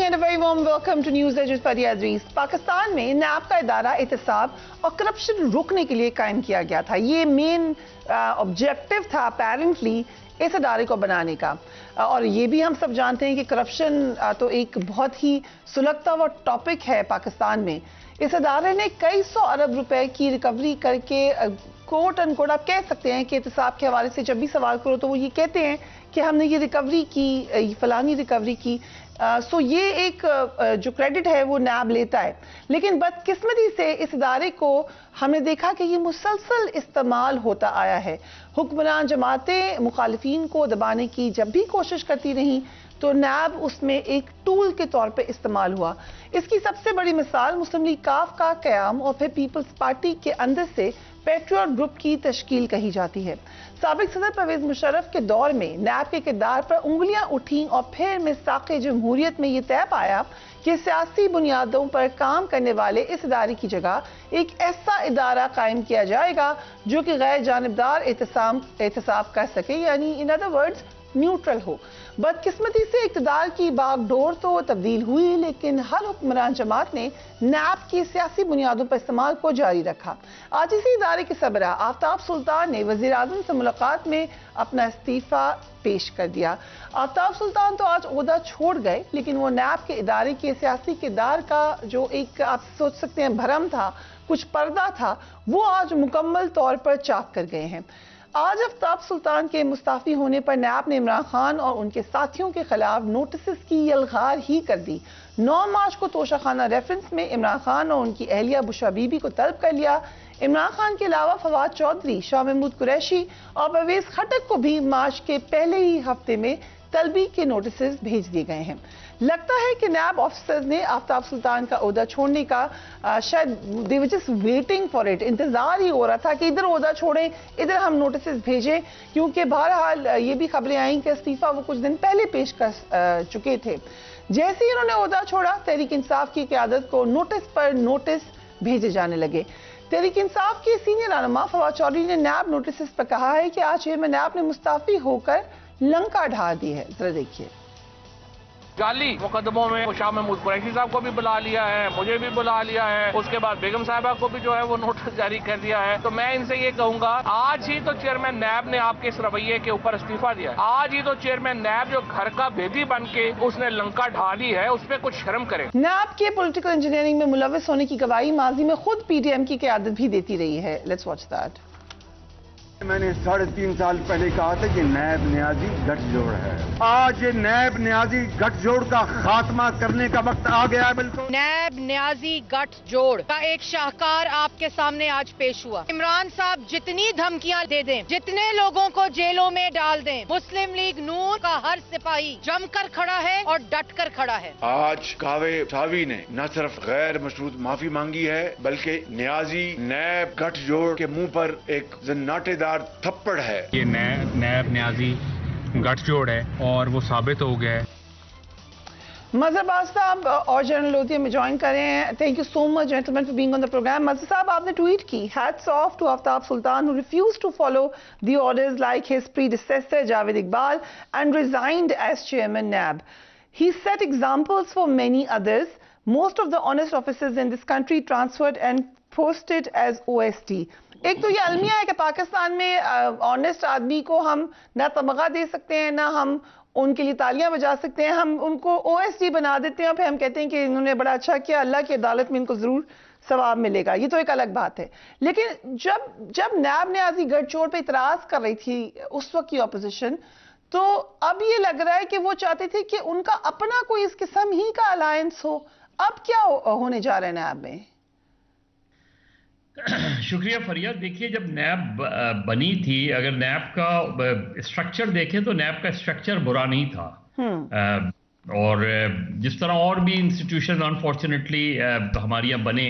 and a very warm welcome to News Edge with Faria Adrees. Pakistan में नैब का इदारा एहतसाब और करप्शन रोकने के लिए कायम किया गया था. ये मेन ऑब्जेक्टिव था अपेरेंटली इस इदारे को बनाने का. और ये भी हम सब जानते हैं कि करप्शन तो एक बहुत ही सुलगता हुआ टॉपिक है पाकिस्तान में. इस इदारे ने कई सौ अरब रुपए की रिकवरी करके कोट अनकोट आप कह सकते हैं कि एहतसाब के हवाले से जब भी सवाल करो तो वो ये कहते हैं कि हमने ये रिकवरी की, फलानी रिकवरी की. सो ये एक जो क्रेडिट है वो नैब लेता है. लेकिन बदकिस्मती से इस इदारे को हमने देखा कि ये मुसलसल इस्तेमाल होता आया है. हुक्मरान जमातें मुखालिफिन को दबाने की जब भी कोशिश करती रहीं तो नैब उसमें एक टूल के तौर पे इस्तेमाल हुआ. इसकी सबसे बड़ी मिसाल मुस्लिम लीग काफ का क़याम और फिर पीपल्स पार्टी के अंदर से पेट्रियट ग्रुप की तश्कील कही जाती है. साबिक सदर परवेज मुशर्रफ के दौर में नैब के किरदार पर उंगलियां उठीं और फिर मिसाक़े जमहूरियत में ये तय पाया कि सियासी बुनियादों पर काम करने वाले इस इदारे की जगह एक ऐसा इदारा कायम किया जाएगा जो कि गैर जानिबदार एहतसाब कर सके, यानी इन अदर वर्ड्स न्यूट्रल हो. बदकिस्मती से इक़्तिदार की बागडोर तो तब्दील हुई, लेकिन हर हुक्मरान जमात ने नैब की सियासी बुनियादों पर इस्तेमाल को जारी रखा. आज इसी इदारे के सरबराह आफ्ताब सुल्तान ने वज़ीर आज़म से मुलाकात में अपना इस्तीफ़ा पेश कर दिया. आफ्ताब सुल्तान तो आज ओहदा छोड़ गए, लेकिन वो नैब के इदारे के सियासी किरदार का जो एक आप सोच सकते हैं भरम था, कुछ पर्दा था, वो आज मुकम्मल तौर पर चाक कर गए हैं. आज आफ्ताब सुल्तान के मुस्ताफी होने पर नैब ने इमरान खान और उनके साथियों के खिलाफ नोटिस की यलगार ही कर दी. 9 मार्च को तोशाखाना रेफरेंस में इमरान खान और उनकी अहलिया बुशरा बीबी को तलब कर लिया. इमरान खान के अलावा फवाद चौधरी, शाह महमूद कुरैशी और परवेज खटक को भी मार्च के पहले ही हफ्ते में तलबी के नोटिस भेज दिए गए हैं. लगता है कि नैब ऑफिसर्स ने आफ्ताब सुल्तान का ओहदा छोड़ने का शायद they were just waiting for it, इंतजार ही हो रहा था कि इधर ओहदा छोड़ें, इधर हम नोटिस भेजें, क्योंकि बहरहाल ये भी खबरें आई कि इस्तीफा वो कुछ दिन पहले पेश कर चुके थे. जैसे ही उन्होंने ओहदा छोड़ा, तहरीक इंसाफ की क़यादत को नोटिस पर नोटिस भेजे जाने लगे. तहरीक इंसाफ के सीनियर रहनुमा फवाद चौधरी ने नैब नोटिस पर कहा है कि आज चेयरमैन नैब ने मुस्ताफी होकर लंका ढा दी है. जरा देखिए. जाली मुकदमों में शाह महमूद कुरैशी साहब को भी बुला लिया है, मुझे भी बुला लिया है, उसके बाद बेगम साहिबा को भी जो है वो नोटिस जारी कर दिया है. तो मैं इनसे ये कहूंगा, आज ही तो चेयरमैन नैब ने आपके इस रवैये के ऊपर इस्तीफा दिया है. आज ही तो चेयरमैन नैब जो घर का भेदी बन के उसने लंका ढा दी है, उस पर कुछ शर्म करे. नैब के पॉलिटिकल इंजीनियरिंग में मुलविस होने की गवाही माजी में खुद पीटीएम की क़यादत भी देती रही है. Let's watch that. मैंने 3.5 साल पहले कहा था कि नैब न्याजी गठजोड़ है. आज ये नैब न्याजी गठजोड़ का खात्मा करने का वक्त आ गया है. बिल्कुल नैब न्याजी गठजोड़ का एक शाहकार आपके सामने आज पेश हुआ. इमरान साहब जितनी धमकियां दे दें, जितने लोगों को जेलों में डाल दें, मुस्लिम लीग नून का हर सिपाही जमकर खड़ा है और डटकर खड़ा है. आज कावे सावी ने न सिर्फ गैर मशरूत माफी मांगी है, बल्कि न्याजी नैब गठजोड़ के मुंह पर एक जन्नाटेदार थप्पड़ है. ये नैब न्याजी गठजोड़ है और वो साबित हो गया है. मजहर बाज साहब और जनरल लोधी में ज्वाइन करें. Thank you so much gentleman for being on the program. Mazhar साहब, आपने ट्वीट की, hats off to Aftab Sultan who refused to follow the orders like his predecessor Javed Iqbal and resigned as chairman NAB. He set examples for many others. Most of the honest officers in this country transferred and posted as OST. एक तो ये अलमिया है कि पाकिस्तान में honest आदमी को हम ना तमगा दे सकते हैं, ना हम उनके लिए तालियां बजा सकते हैं. हम उनको OST बना देते हैं और फिर हम कहते हैं कि इन्होंने बड़ा अच्छा किया, अल्लाह की अदालत में इनको जरूर सवाब मिलेगा. ये तो एक अलग बात है. लेकिन जब नैब ने आजी गठजोड़ पे इतराज कर रही थी उस वक्त की अपोजिशन, तो अब ये लग रहा है कि वो चाहते थे कि उनका अपना कोई इस किस्म ही का अलायंस हो. अब क्या होने जा रहा है नैब में? शुक्रिया फरिया. देखिए, जब नैब बनी थी, अगर नैब का स्ट्रक्चर देखें तो नैब का स्ट्रक्चर बुरा नहीं था. और जिस तरह और भी इंस्टीट्यूशन अनफॉर्चुनेटली हमारे यहाँ बने,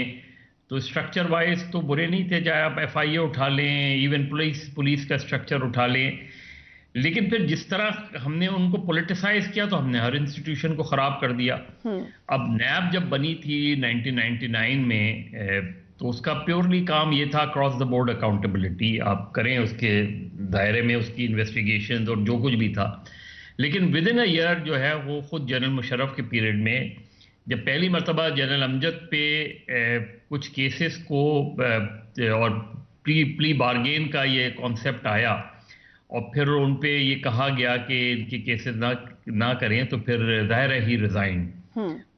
तो स्ट्रक्चर वाइज तो बुरे नहीं थे. चाहे आप FIA उठा लें, इवन पुलिस का स्ट्रक्चर उठा लें. लेकिन फिर जिस तरह हमने उनको पॉलिटिसाइज किया तो हमने हर इंस्टीट्यूशन को ख़राब कर दिया. अब नैब जब बनी थी 1999 में, तो उसका प्योरली काम ये था क्रॉस द बोर्ड अकाउंटेबिलिटी आप करें, उसके दायरे में उसकी इन्वेस्टिगेशन और जो कुछ भी था. लेकिन विद इन अ ईयर जो है वो खुद जनरल मुशर्रफ के पीरियड में जब पहली मरतबा जनरल अमजद पे कुछ केसेस को और प्ली बार्गेन का ये कॉन्सेप्ट आया और फिर उन पे ये कहा गया कि इनके केसेस ना करें, तो फिर ज़ाहिर है ही रिजाइन,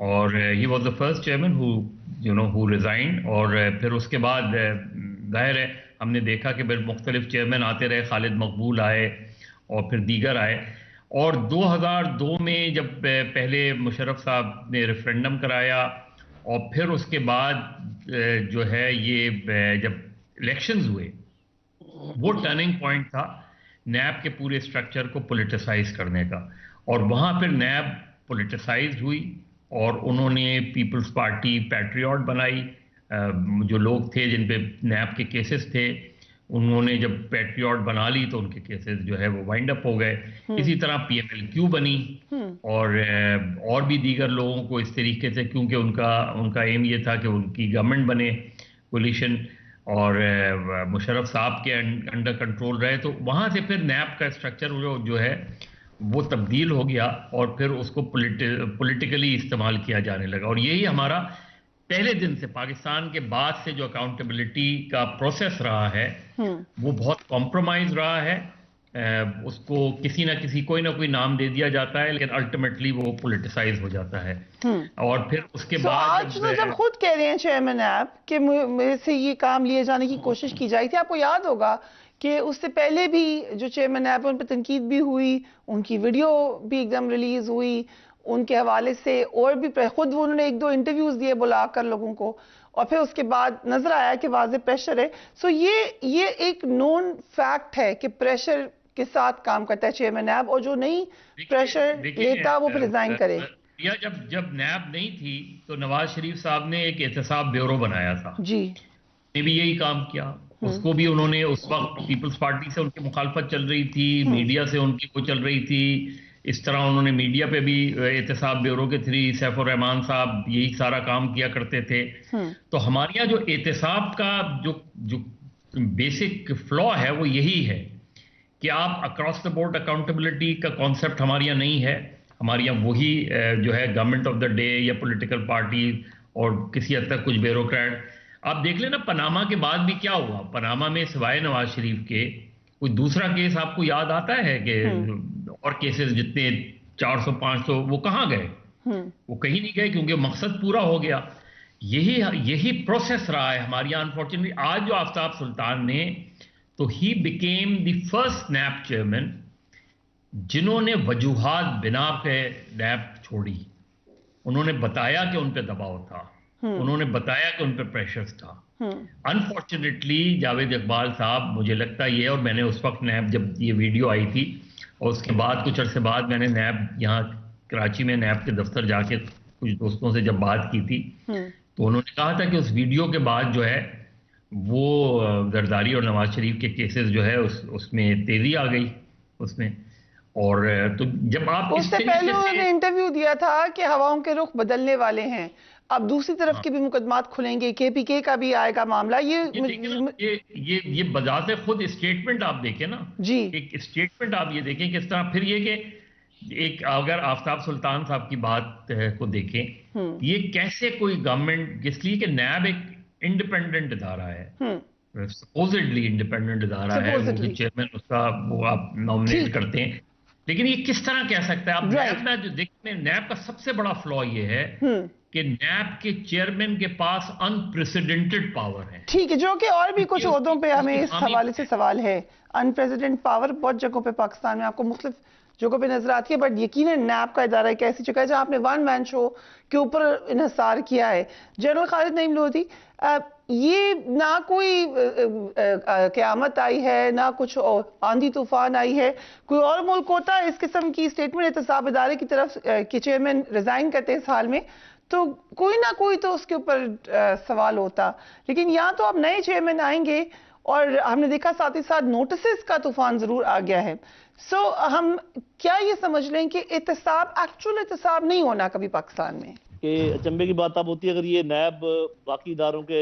और he was the first chairman who resign. और फिर उसके बाद ज़ाहिर है हमने देखा कि फिर मुख्तलिफ चेयरमैन आते रहे, खालिद मकबूल आए और फिर दीगर आए। और 2002 में जब पहले मुशर्रफ साहब ने रेफरेंडम कराया और फिर उसके बाद जो है ये जब इलेक्शंस हुए, वो टर्निंग पॉइंट था नैब के पूरे स्ट्रक्चर को पॉलिटिसाइज करने का। और वहाँ फिर नैब पॉलिटिसाइज हुई और उन्होंने पीपल्स पार्टी पैट्रियट बनाई। जो लोग थे जिन पे नैब के केसेस थे, उन्होंने जब पैट्रियट बना ली तो उनके केसेस जो है वो वाइंड अप हो गए। इसी तरह PMLQ बनी और भी दीगर लोगों को इस तरीके से, क्योंकि उनका एम ये था कि उनकी गवर्नमेंट बने कोलिशन और मुशर्रफ साहब के अंडर कंट्रोल रहे। तो वहाँ से फिर नैब का स्ट्रक्चर जो है वो तब्दील हो गया और फिर उसको पॉलिटिकली इस्तेमाल किया जाने लगा। और यही हमारा पहले दिन से, पाकिस्तान के बाद से जो अकाउंटेबिलिटी का प्रोसेस रहा है वो बहुत कॉम्प्रोमाइज रहा है। उसको किसी ना किसी कोई ना कोई नाम दे दिया जाता है, लेकिन अल्टीमेटली वो पॉलिटिसाइज हो जाता है। और फिर उसके बाद आज तो जब खुद कह रहे हैं चेयरमैन ऐप कि मेरे से ये काम लिए जाने की कोशिश की जाई थी, आपको याद होगा कि उससे पहले भी जो चेयरमैन ऐप उन पर तनकीद भी हुई, उनकी वीडियो भी एकदम रिलीज हुई उनके हवाले से, और भी खुद उन्होंने 1-2 इंटरव्यूज दिए बुलाकर लोगों को, और फिर उसके बाद नजर आया कि वाज़ेह प्रेशर है। सो ये एक नोन फैक्ट है कि प्रेशर के साथ काम करता है चेयरमैन नैब, और जो नहीं प्रेशर लेता वो फिर रिजाइन करे। या जब नैब नहीं थी तो नवाज शरीफ साहब ने एक एहतसाब ब्यूरो बनाया था जी, ने भी यही काम किया। उसको भी उन्होंने, उस वक्त पीपल्स पार्टी से उनकी मुखालफत चल रही थी, मीडिया से उनकी वो चल रही थी, इस तरह उन्होंने मीडिया पे भी एहतसाब ब्यूरो के थ्रू सैफुर रहमान साहब यही सारा काम किया करते थे। तो हमारे यहाँ जो एहतसाब का जो बेसिक फ्लॉ है वो यही है कि आप अक्रॉस द बोर्ड अकाउंटेबिलिटी का कॉन्सेप्ट हमारे यहाँ नहीं है। हमारे यहाँ वही जो है गवर्नमेंट ऑफ द डे या पॉलिटिकल पार्टी और किसी हद तक कुछ ब्यूरोक्रेट। आप देख लेना पनामा के बाद भी क्या हुआ। पनामा में सिवाय नवाज शरीफ के कोई दूसरा केस आपको याद आता है कि और केसेस जितने 400-500 वो कहाँ गए? वो कहीं नहीं गए, क्योंकि मकसद पूरा हो गया। यही प्रोसेस रहा है हमारे यहाँ। अनफॉर्चुनेटली आज जो आफ्ताब सुल्तान ने, तो ही became the first NAB chairman जिन्होंने वजूहात बिना पे नैब छोड़ी। उन्होंने बताया कि उन पे दबाव था, उन्होंने बताया कि उन पे प्रेशर्स था। अनफॉर्चुनेटली जावेद इकबाल साहब, मुझे लगता ये, और मैंने उस वक्त नैब जब ये वीडियो आई थी और उसके बाद कुछ अरसे बाद मैंने नैब यहाँ कराची में नैब के दफ्तर जाके कुछ दोस्तों से जब बात की थी तो उन्होंने कहा था कि उस वीडियो के बाद जो है वो जरदारी और नवाज शरीफ के केसेस जो है उसमें तेजी आ गई उसमें। और तो जब आप उससे पहले उन्होंने इंटरव्यू दिया था कि हवाओं के रुख बदलने वाले हैं, अब दूसरी तरफ के भी मुकदमात खुलेंगे, KPK का भी आएगा मामला। ये बजाते खुद स्टेटमेंट आप देखें ना जी, एक स्टेटमेंट आप ये देखें किस तरह। फिर ये कि एक अगर आफ्ताब सुल्तान साहब की बात को देखें, ये कैसे कोई गवर्नमेंट, इसलिए कि नैब एक इंडिपेंडेंट इदारा है, सपोजिडली इंडिपेंडेंट इदारा है, वो चेयरमैन उसका वो आप नॉमिनेट करते हैं, लेकिन ये किस तरह कह सकता है आप? नैब में जो देखते हैं, नैब का सबसे बड़ा फ्लॉ ये है कि नैब के चेयरमैन के पास अनप्रेसिडेंटेड पावर है। ठीक है, जो कि और भी कुछ ओहदों पे हमें इस हवाले से सवाल है। अनप्रेसिडेंटेड पावर बहुत जगहों पे पाकिस्तान में आपको मुख्तलिफ जगहों पे नजर आती है, बट यकीनन नैब का इदारा एक ऐसी जगह है जहां आपने वन मैन शो के ऊपर इन्हिसार किया है। जनरल खालिद नईम लोधी, ये ना कोई क़यामत आई है, ना कुछ आंधी तूफान आई है, कोई और मुल्क होता इस किस्म की स्टेटमेंट एहतसाब इदारे की तरफ के चेयरमैन रिजाइन करते हैं इस हाल में, तो कोई ना कोई तो उसके ऊपर सवाल होता। लेकिन यहाँ तो अब नए चेयरमैन आएंगे और हमने देखा साथ ही साथ नोटिस का तूफान जरूर आ गया है। सो हम क्या ये समझ लें कि एहतसाब एक्चुअल एहतसाब नहीं होना कभी पाकिस्तान में? कि अचंभे की बात अब होती है अगर ये नैब बाकी इदारों के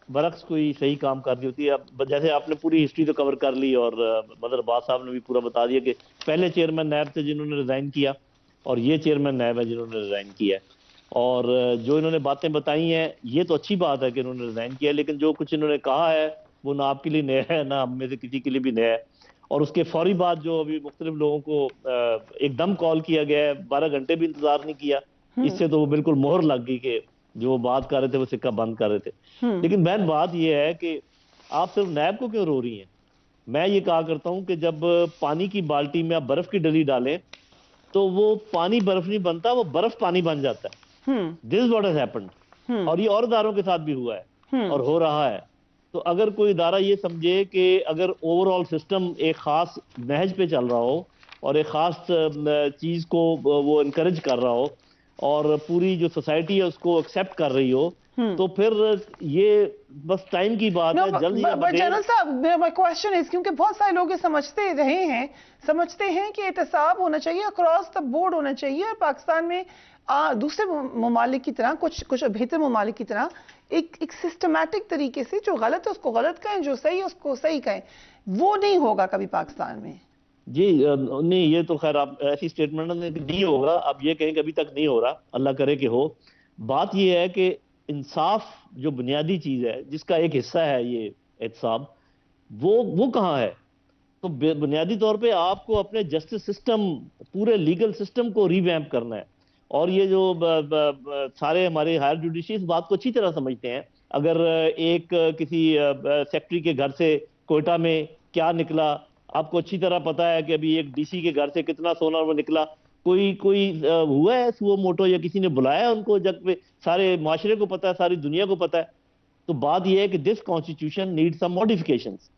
बरक्स कोई सही काम कर रही होती है। अब जैसे आपने पूरी हिस्ट्री तो कवर कर ली और मदर अब्बास साहब ने भी पूरा बता दिया कि पहले चेयरमैन नैब थे जिन्होंने रिजाइन किया और ये चेयरमैन नैब है जिन्होंने रिजाइन किया है। اور جو انہوں نے باتیں بتائی ہیں یہ تو اچھی بات ہے کہ انہوں نے ریزائن کیا، لیکن جو کچھ انہوں نے کہا ہے وہ نہ آپ کے لیے نیا ہے نہ ہم میں سے کسی کے لیے بھی نیا ہے. اور اس کے فوری بعد جو ابھی مختلف لوگوں کو ایک دم کال کیا گیا ہے، 12 گھنٹے بھی انتظار نہیں کیا، اس سے تو وہ بالکل مہر لگ گئی کہ جو بات کر رہے تھے وہ سکہ بند کر رہے تھے. لیکن بہن بات یہ ہے کہ آپ صرف نیب کو کیوں رو رہی ہیں؟ میں یہ کہا کرتا ہوں کہ جب پانی کی بالٹی میں آپ برف کی ڈلی ڈالیں تو وہ پانی برف نہیں بنتا، وہ برف پانی بن جاتا ہے. This is what has happened. اور یہ اور اداروں کے ساتھ بھی ہوا ہے اور ہو رہا ہے. تو اگر کوئی ادارہ یہ سمجھے کہ اگر اوور آل سسٹم ایک خاص نہج پہ چل رہا ہو اور ایک خاص چیز کو وہ انکریج کر رہا ہو اور پوری جو سوسائٹی ہے اس کو ایکسیپٹ کر رہی ہو، تو پھر یہ بس ٹائم کی بات ہے. جلدی جنرل صاحب my question is کیونکہ بہت سارے لوگ یہ سمجھتے ہیں کہ احتساب ہونا چاہیے، اکراس دا بورڈ ہونا چاہیے، اور پاکستان میں دوسرے ممالک کی طرح کچھ بہتر ممالک کی طرح ایک سسٹمیٹک طریقے سے جو غلط ہے اس کو غلط کہیں، جو صحیح ہے اس کو صحیح کہیں. وہ نہیں ہوگا کبھی پاکستان میں. جی نہیں، یہ تو خیر آپ ایسی سٹیٹمنٹ نہیں ہوگا، آپ یہ کہیں کہ ابھی تک نہیں ہو رہا، اللہ کرے کہ ہو. بات یہ ہے کہ انصاف جو بنیادی چیز ہے جس کا ایک حصہ ہے یہ احتساب، وہ کہاں ہے؟ تو بنیادی طور پہ آپ کو اپنے جسٹس سسٹم، پورے لیگل سسٹم کو ریویمپ کرنا ہے. اور یہ جو سارے ہمارے ہائر جوڈیشری اس بات کو اچھی طرح سمجھتے ہیں. اگر ایک کسی سیکٹری کے گھر سے کوئٹہ میں کیا نکلا، آپ کو اچھی طرح پتا ہے کہ ابھی ایک ڈی سی کے گھر سے کتنا سونا وہ نکلا. کوئی ہوا ہے سو موٹو یا کسی نے بلایا ان کو؟ جب پہ سارے معاشرے کو پتا ہے، ساری دنیا کو پتا ہے. تو بات یہ ہے کہ this constitution need some modifications.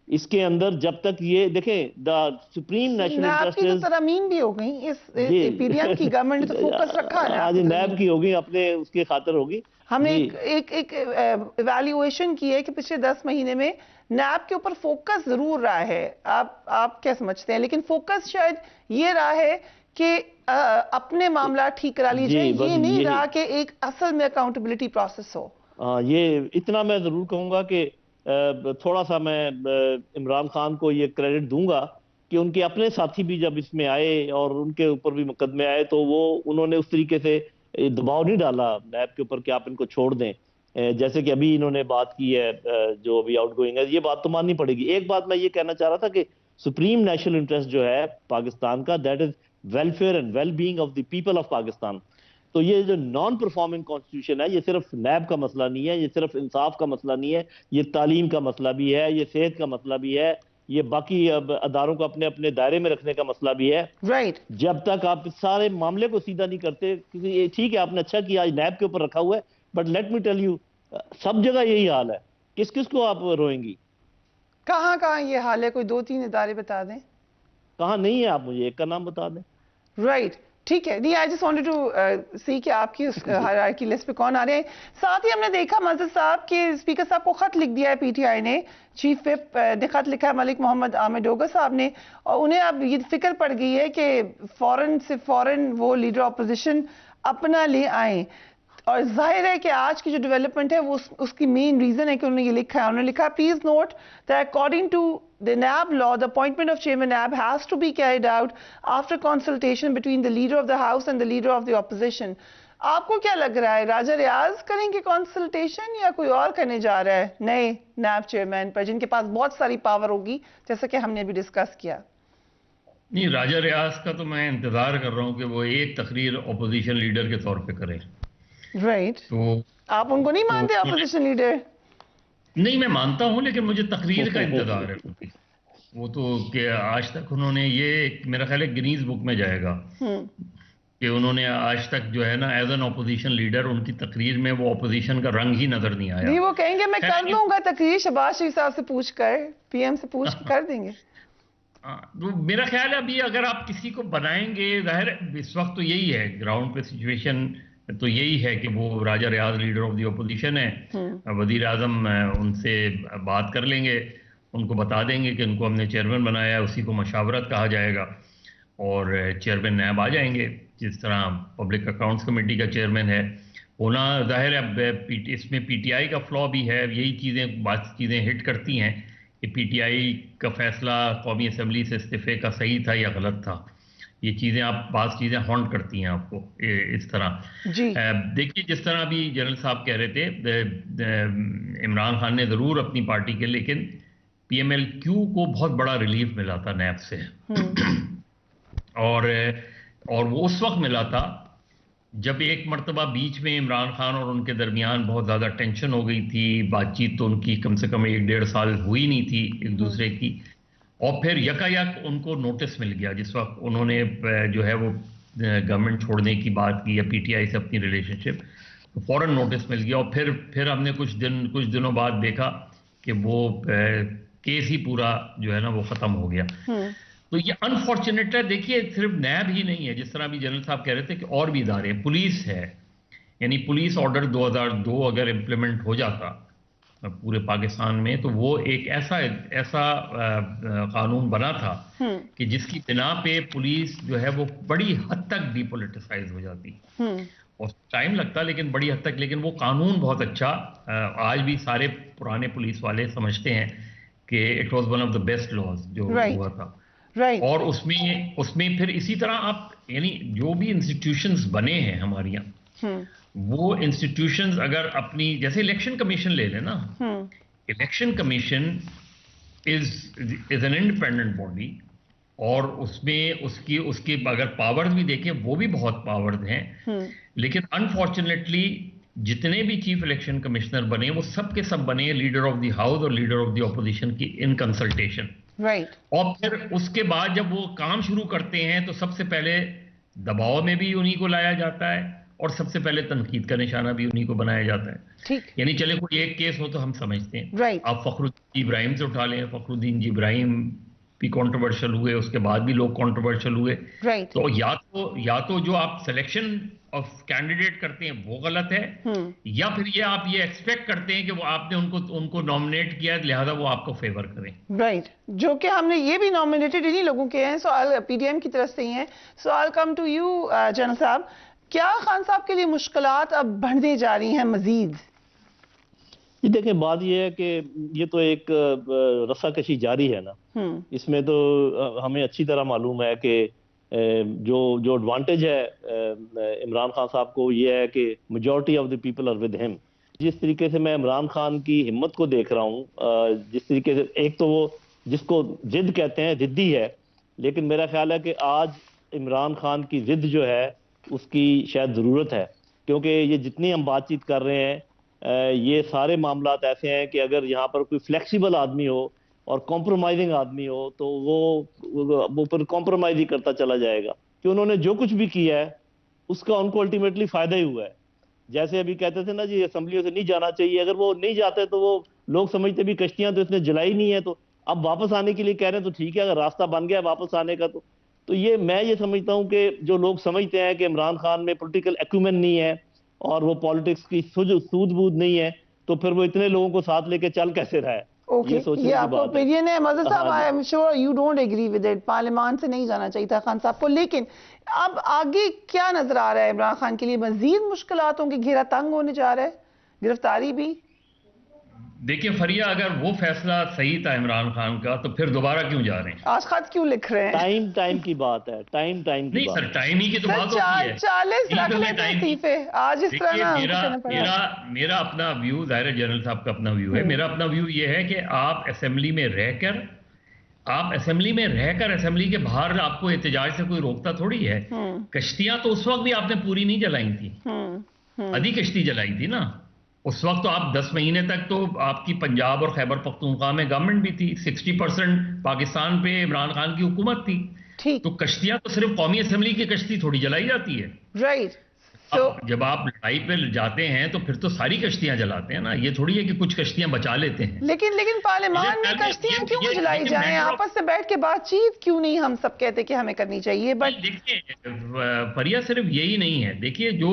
اس کے اندر جب تک یہ دیکھیں the supreme national interest NAB کی تو ترامیم بھی ہو گئی، اس پی ڈی ایم کی گورنمنٹ نے تو فوکس رکھا ہے. آج نیب کی ہوگی، اپنے اس کے خاطر ہوگی. ہم نے ایک ایویلیویشن کی ہے کہ پچھلے 10 مہینے میں نیب کے اوپر فوکس ضرور رہا ہے. آپ کیا سمجھتے ہیں؟ لیکن فوکس شاید یہ رہا ہے کہ اپنے معاملات ٹھیک کرا لی جائے، یہ نہیں رہا کہ ایک اصل میں اکاؤنٹیبلٹی پروسیس ہو. یہ اتنا میں ضرور کہوں گا کہ تھوڑا سا میں عمران خان کو یہ کریڈٹ دوں گا کہ ان کے اپنے ساتھی بھی جب اس میں آئے اور ان کے اوپر بھی مقدمے آئے تو انہوں نے اس طریقے سے دباؤ نہیں ڈالا نیب کے اوپر کہ آپ ان کو چھوڑ دیں. جیسے کہ ابھی انہوں نے بات کی ہے جو ابھی آؤٹ گوئنگ ہے، یہ بات تو ماننی پڑے گی. ایک بات میں یہ کہنا چاہ رہا تھا کہ سپریم نیشنل انٹرسٹ جو ہے پاکستان کا، that is welfare and well being of the people of Pakistan. تو یہ جو نان پرفارمنگ کانسٹیٹیوشن ہے، یہ صرف نیب کا مسئلہ نہیں ہے، یہ صرف انصاف کا مسئلہ نہیں ہے، یہ تعلیم کا مسئلہ بھی ہے، یہ صحت کا مسئلہ بھی ہے، یہ باقی اداروں کو اپنے اپنے دائرے میں رکھنے کا مسئلہ بھی ہے. رائٹ. جب تک آپ سارے معاملے کو سیدھا نہیں کرتے، کیونکہ ٹھیک ہے آپ نے اچھا کیا آج نیب کے اوپر رکھا ہوا ہے، but let me tell you سب جگہ یہی حال ہے. کس کو آپ روئیں گی؟ کہاں یہ حال ہے؟ کوئی 2-3 ادارے بتا دیں. کہاں نہیں ہے؟ آپ مجھے ایک کا نام بتا دیں. رائٹ. ٹھیک ہے. نہیں، آئی جسٹ وانٹڈ ٹو سی کہ آپ کی اس ہائرارکی لسٹ پہ کون آ رہے ہیں. ساتھ ہی ہم نے دیکھا مظہر صاحب کے اسپیکر صاحب کو خط لکھ دیا ہے پی ٹی آئی نے، چیف وپ نے خط لکھا ہے ملک محمد عامر ڈوگر صاحب نے، اور انہیں اب یہ فکر پڑ گئی ہے کہ فوراً وہ لیڈر اپوزیشن اپنا لے آئیں. اور ظاہر ہے کہ آج کی جو ڈیولپمنٹ ہے وہ اس کی مین ریزن ہے کہ انہوں نے یہ لکھا ہے. انہوں نے لکھا please note that according to the NAB law, the appointment of chairman NAB has to be carried out after consultation between the leader of the house and the leader of the opposition. آپ کو کیا لگ رہا ہے، راجہ ریاض کریں گے consultation یا کوئی اور کرنے جا رہا ہے نئے نیب چیئرمین پر جن کے پاس بہت ساری پاور ہوگی جیسا کہ ہم نے بھی ڈسکس کیا؟ نہیں، راجہ ریاض کا تو میں انتظار کر رہا ہوں کہ وہ ایک تقریر اپوزیشن لیڈر کے طور پہ کرے. رائٹ. تو آپ ان کو نہیں مانتے اپوزیشن لیڈر؟ نہیں، میں مانتا ہوں لیکن مجھے تقریر کا انتظار ہے. وہ تو کہ آج تک انہوں نے یہ میرا خیال ہے گنیز بک میں جائے گا کہ انہوں نے آج تک جو ہے نا as an opposition leader in کی تقریر میں وہ اپوزیشن کا رنگ ہی نظر نہیں آیا. نہیں، وہ کہیں گے میں کر دوں گا تقریر، شہباز شریف صاحب سے پوچھ کر، پی ایم سے پوچھ کر دیں گے. میرا خیال ہے ابھی اگر آپ کسی کو بنائیں گے، ظاہر اس وقت تو یہی ہے گراؤنڈ پہ سچویشن تو یہی ہے کہ وہ راجہ ریاض لیڈر آف دی اپوزیشن ہے. وزیر اعظم ان سے بات کر لیں گے، ان کو بتا دیں گے کہ ان کو ہم نے چیئرمین بنایا ہے، اسی کو مشاورت کہا جائے گا اور چیئرمین نیب آ جائیں گے جس طرح پبلک اکاؤنٹس کمیٹی کا چیئرمین ہے ہونا. ظاہر ہے اب اس میں پی ٹی آئی کا فلا بھی ہے. یہی چیزیں ہٹ کرتی ہیں کہ پی ٹی آئی کا فیصلہ قومی اسمبلی سے استعفے کا صحیح تھا یا غلط تھا. یہ چیزیں بعض چیزیں ہانٹ کرتی ہیں آپ کو اس طرح. جی دیکھیے جس طرح ابھی جنرل صاحب کہہ رہے تھے، عمران خان نے ضرور اپنی پارٹی کے، لیکن پی ایم ایل کیو کو بہت بڑا ریلیف ملا تھا نیب سے، اور وہ اس وقت ملا تھا جب ایک مرتبہ بیچ میں عمران خان اور ان کے درمیان بہت زیادہ ٹینشن ہو گئی تھی، بات چیت تو ان کی کم سے کم 1-1.5 سال ہوئی نہیں تھی ایک دوسرے کی، اور پھر یکایک ان کو نوٹس مل گیا جس وقت انہوں نے جو ہے وہ گورنمنٹ چھوڑنے کی بات کی یا پی ٹی آئی سے اپنی ریلیشن شپ، تو فوراً نوٹس مل گیا، اور پھر ہم نے کچھ دنوں بعد دیکھا کہ وہ کیس ہی پورا جو ہے نا وہ ختم ہو گیا. تو یہ انفارچونیٹ ہے. دیکھیے صرف نیب ہی نہیں ہے، جس طرح بھی جنرل صاحب کہہ رہے تھے کہ اور بھی ادارے ہیں، پولیس ہے، یعنی پولیس آرڈر 2002 اگر امپلیمنٹ ہو جاتا پورے پاکستان میں تو وہ ایک ایسا قانون بنا تھا کہ جس کی بنا پہ پولیس جو ہے وہ بڑی حد تک ڈی پولیٹیسائز ہو جاتی، اور ٹائم لگتا لیکن بڑی حد تک، لیکن وہ قانون بہت اچھا، آج بھی سارے پرانے پولیس والے سمجھتے ہیں کہ it was one of the best laws جو ہوا تھا. اور اس میں پھر اسی طرح آپ یعنی جو بھی انسٹیٹیوشنز بنے ہیں ہمارے یہاں، وہ انسٹیٹیوشنز اگر اپنی جیسے الیکشن کمیشن لے لیں نا، election commission is an independent body, اور اس میں اس کی اگر پاورز بھی دیکھیں وہ بھی بہت پاورز ہیں، لیکن انفارچونیٹلی جتنے بھی چیف الیکشن کمشنر بنے وہ سب کے سب بنے لیڈر آف دی ہاؤس اور لیڈر آف دی اپوزیشن کی ان کنسلٹیشن. اور پھر اس کے بعد جب وہ کام شروع کرتے ہیں تو سب سے پہلے دباؤ میں بھی انہی کو لایا جاتا ہے، اور سب سے پہلے تنقید کا نشانہ بھی انہی کو بنایا جاتا ہے. یعنی چلے کوئی ایک کیس ہو تو ہم سمجھتے ہیں، آپ فخر الدین ابراہیم سے اٹھا لیں، فخر الدین جی ابراہیم بھی کنٹروورشل ہوئے، اس کے بعد بھی لوگ کنٹروورشل ہوئے. تو یا تو جو آپ سلیکشن آف کینڈیڈیٹ کرتے ہیں وہ غلط ہے، یا پھر یہ آپ یہ ایکسپیکٹ کرتے ہیں کہ وہ آپ نے ان کو نامنیٹ کیا ہے لہذا وہ آپ کو فیور کریں. جو کہ ہم نے یہ بھی نامنیٹڈ انہی لوگوں کے ہیں. سوال پی ڈی ایم کی طرف سے ہی ہیں. سوال کم ٹو یو جنرل صاحب، کیا خان صاحب کے لیے مشکلات اب بڑھنے جا رہی ہیں مزید؟ یہ دیکھیں بات یہ ہے کہ یہ تو ایک رسا کشی جاری ہے نا، اس میں تو ہمیں اچھی طرح معلوم ہے کہ جو ایڈوانٹیج ہے عمران خان صاحب کو یہ ہے کہ majority of the people are with ہم. جس طریقے سے میں عمران خان کی ہمت کو دیکھ رہا ہوں، جس طریقے سے ایک تو وہ جس کو ضد کہتے ہیں ضدی ہے، لیکن میرا خیال ہے کہ آج عمران خان کی ضد جو ہے اس کی شاید ضرورت ہے، کیونکہ یہ جتنی ہم بات چیت کر رہے ہیں یہ سارے معاملات ایسے ہیں کہ اگر یہاں پر کوئی فلیکسیبل آدمی ہو اور کمپرومائزنگ آدمی ہو تو وہ پھر کمپرومائز ہی کرتا چلا جائے گا، کہ انہوں نے جو کچھ بھی کیا ہے اس کا ان کو الٹیمیٹلی فائدہ ہی ہوا ہے. جیسے ابھی کہتے تھے نا جی اسمبلیوں سے نہیں جانا چاہیے، اگر وہ نہیں جاتے تو وہ لوگ سمجھتے بھی کشتیاں تو اس نے جلائی نہیں ہے، تو اب واپس آنے کے لیے کہہ رہے ہیں تو ٹھیک ہے، اگر راستہ بن گیا واپس آنے کا تو میں یہ سمجھتا ہوں کہ جو لوگ سمجھتے ہیں کہ عمران خان میں پولیٹیکل ایکومن نہیں ہے اور وہ پالیٹکس کی سود بود نہیں ہے، تو پھر وہ اتنے لوگوں کو ساتھ لے کے چل کیسے رہا ہے؟ یہ آپ کو اوپینین ہے مظہر صاحب. I am sure you don't agree with it. پارلیمان سے نہیں جانا چاہیے تھا خان صاحب کو، لیکن اب آگے کیا نظر آ رہا ہے عمران خان کے لیے؟ مزید مشکلاتوں کے گھیرا تنگ ہونے جا رہا ہے، گرفتاری بھی. دیکھیں فریہ، اگر وہ فیصلہ صحیح تھا عمران خان کا تو پھر دوبارہ کیوں جا رہے ہیں؟ آج خط کیوں لکھ رہے ہیں؟ ٹائم کی بات ہے، ٹائم کی نہیں بات. سر ٹائم ہی کی تو بات ہوتی ہے. 40 رکھ لیتے استعفے آج اس طرح. میرا اپنا ویو، ظاہر جنرل صاحب کا اپنا ویو ہے، میرا اپنا ویو یہ ہے کہ آپ اسمبلی میں رہ کر اسمبلی کے باہر آپ کو احتجاج سے کوئی روکتا تھوڑی ہے. کشتیاں تو اس وقت بھی آپ نے پوری نہیں جلائی تھی، آدھی کشتی جلائی تھی نا. اس وقت تو آپ 10 مہینے تک تو آپ کی پنجاب اور خیبر پختونخوا میں گورنمنٹ بھی تھی، 60% پاکستان پہ عمران خان کی حکومت تھی. تو کشتیاں تو صرف قومی اسمبلی کی کشتی تھوڑی جلائی جاتی ہے. جب آپ لڑائی پہ جاتے ہیں تو پھر تو ساری کشتیاں جلاتے ہیں نا، یہ تھوڑی ہے کہ کچھ کشتیاں بچا لیتے ہیں. لیکن پارلیمان میں کشتیاں کیوں جلائی جائیں؟ آپس سے بیٹھ کے بات چیت کیوں نہیں ہم سب کہتے کہ ہمیں کرنی چاہیے؟ بٹ دیکھیے فریہ صرف یہی نہیں ہے. دیکھیے جو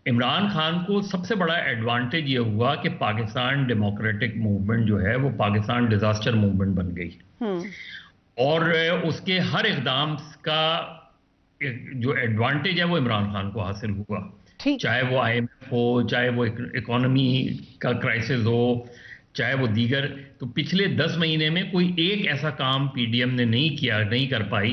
عمران خان کو سب سے بڑا ایڈوانٹیج یہ ہوا کہ پاکستان ڈیموکریٹک موومنٹ جو ہے وہ پاکستان ڈیزاسٹر موومنٹ بن گئی، اور اس کے ہر اقدام کا جو ایڈوانٹیج ہے وہ عمران خان کو حاصل ہوا، چاہے وہ IMF ہو، چاہے وہ اکانومی کا کرائسس ہو، चाहे वो दीगर, तो पिछले 10 महीने में कोई एक ऐसा काम पीडीएम ने नहीं कर पाई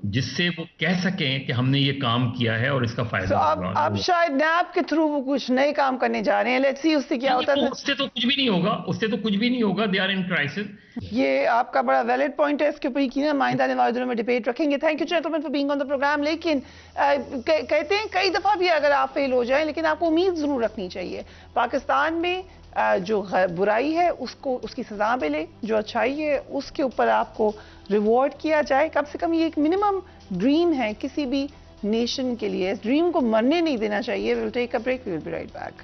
जिससे वो कह सकें कि हमने ये काम किया है और इसका फायदा होगा। अब शायद नैब के थ्रू वो कुछ नए काम करने जा रहे हैं, लेट्स सी उससे क्या होता है। उससे तो कुछ भी नहीं होगा, दे आर इन क्राइसिस। ये आपका बड़ा वैलिड पॉइंट है, इसके ऊपर यकीनन आइंदा आने वाले दिनों में डिबेट रखेंगे। Thank you gentleman for being on the programme. लेकिन कहते हैं कई दफा भी अगर आप फेल हो जाएं, लेकिन आपको उम्मीद जरूर रखनी चाहिए। पाकिस्तान में जो बुराई है उसको उसकी सजा मिले, जो अच्छाई है उसके ऊपर आपको रिवॉर्ड किया जाए। कम से कम ये एक मिनिमम ड्रीम है किसी भी नेशन के लिए, इस ड्रीम को मरने नहीं देना चाहिए। Will take a break, we will be right back.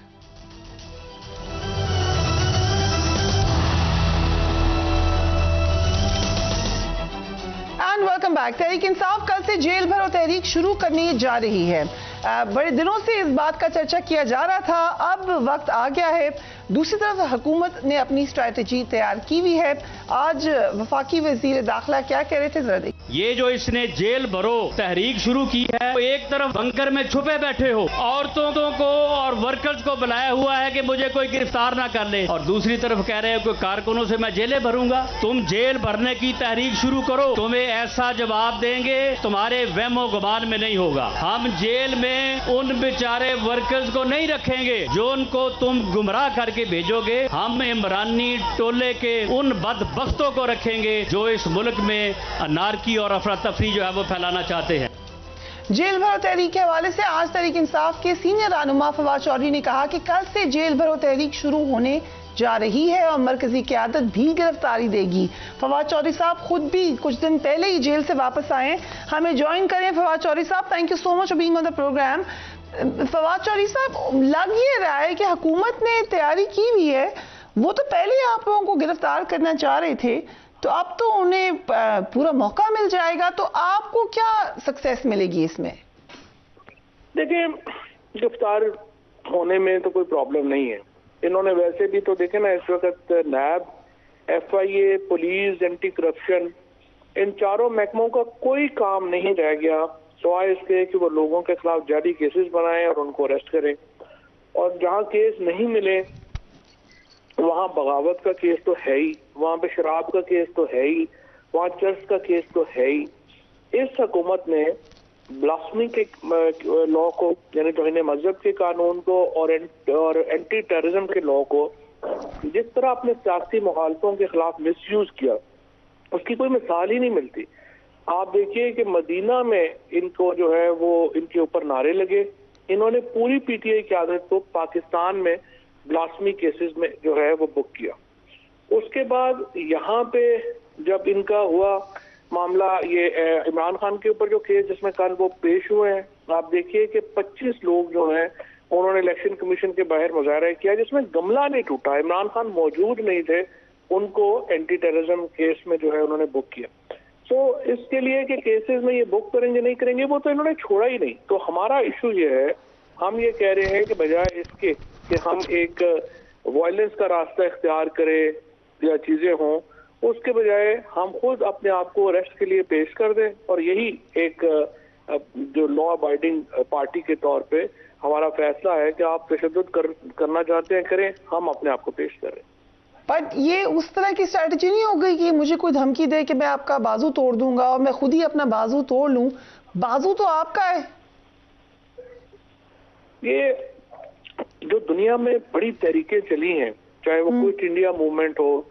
And welcome back. Tehreek Insaf कल से जेल भरो तहरीक शुरू करने जा रही है। बड़े दिनों से इस बात का चर्चा किया जा रहा था, अब वक्त आ गया है। दूसरी तरफ हुकूमत ने अपनी स्ट्रैटेजी तैयार की हुई है। आज वफाकी वजीर दाखिला क्या कह रहे थे, जरा देखिए। ये जो इसने जेल भरो तहरीक शुरू की है, तो एक तरफ बंकर में छुपे बैठे हो, औरतों को और वर्कर्स को बुलाया हुआ है कि मुझे कोई गिरफ्तार ना कर ले, और दूसरी तरफ कह रहे हो कि कारकुनों से मैं जेलें भरूंगा। तुम जेल भरने की तहरीक शुरू करो, तुम्हें ऐसा जवाब देंगे तुम्हारे वहमो गुमान में नहीं होगा। हम जेल में उन बेचारे वर्कर्स को नहीं रखेंगे जो उनको तुम गुमराह करके भेजोगे, हम इमरानी टोले के उन बदबख्तों को रखेंगे जो इस मुल्क में अनारकी और अफरा तफरी जो है वो फैलाना चाहते हैं। जेल भरो तहरीक के हवाले से आज तहरीक इंसाफ के सीनियर रहनुमा फवाद चौधरी ने कहा कि कल से जेल भरो तहरीक शुरू होने जा रही है और मरकजी क़यादत भी गिरफ्तारी देगी। फवाद चौधरी साहब खुद भी कुछ दिन पहले ही जेल से वापस आए, हमें ज्वाइन करें। फवाद चौधरी साहब, thank you so much for being on the programme. Fawad Chaudhry साहब, लग ये रहा है कि हुकूमत ने तैयारी की हुई है, वो तो पहले ही आप लोगों को गिरफ्तार करना चाह रहे थे, तो अब तो उन्हें पूरा मौका मिल जाएगा, तो आपको क्या सक्सेस मिलेगी इसमें? देखिए, गिरफ्तार होने में तो कोई प्रॉब्लम नहीं है। इन्होंने वैसे भी तो देखे ना, इस वक्त नैब, FIA, पुलिस, एंटी करप्शन, इन चारों महकमों का कोई काम नहीं रह गया सिवाय इसके कि वो लोगों के खिलाफ जाली केसेस बनाएं और उनको अरेस्ट करें। और जहां केस नहीं मिले वहां बगावत का केस तो है ही, वहां पे शराब का केस तो है ही, वहां चर्च का केस तो है ही। इस हुकूमत ने ब्लास्फेमी के लॉ को, यानी तौहीन मजहब के कानून को और एंटी टेररिज्म के लॉ को जिस तरह अपने सियासी मुखालफों के खिलाफ मिसयूज किया, उसकी कोई मिसाल ही नहीं मिलती। आप देखिए कि मदीना में इनको जो है वो इनके ऊपर नारे लगे, इन्होंने पूरी PTI क़यादत को पाकिस्तान में ब्लास्फेमी केसेस में जो है वो बुक किया। उसके बाद यहाँ पे जब इनका हुआ मामला, ये इमरान खान के ऊपर जो केस जिसमें कल वो पेश हुए हैं, आप देखिए कि 25 लोग जो हैं उन्होंने इलेक्शन कमीशन के बाहर मुजाहरा किया जिसमें गमला नहीं टूटा, इमरान खान मौजूद नहीं थे, उनको एंटी टेररिज्म केस में जो है उन्होंने बुक किया। तो इसके लिए कि केसेस में ये बुक करेंगे नहीं करेंगे वो तो इन्होंने छोड़ा ही नहीं। तो हमारा इशू ये है, हम ये कह रहे हैं कि बजाय इसके कि हम एक वायलेंस का रास्ता इख्तियार करें या चीजें हों, उसके बजाय हम खुद अपने आप को अरेस्ट के लिए पेश कर दें, और यही एक जो लॉ अबाइडिंग पार्टी के तौर पे हमारा फैसला है कि आप तशद्दुद करना चाहते हैं करें, हम अपने आप को पेश करें। पर ये उस तरह की स्ट्रैटेजी नहीं हो गई कि मुझे कोई धमकी दे कि मैं आपका बाजू तोड़ दूंगा और मैं खुद ही अपना बाजू तोड़ लूं? बाजू तो आपका है। ये जो दुनिया में बड़ी तहरीकें चली हैं, चाहे वो क्विट इंडिया मूवमेंट हो,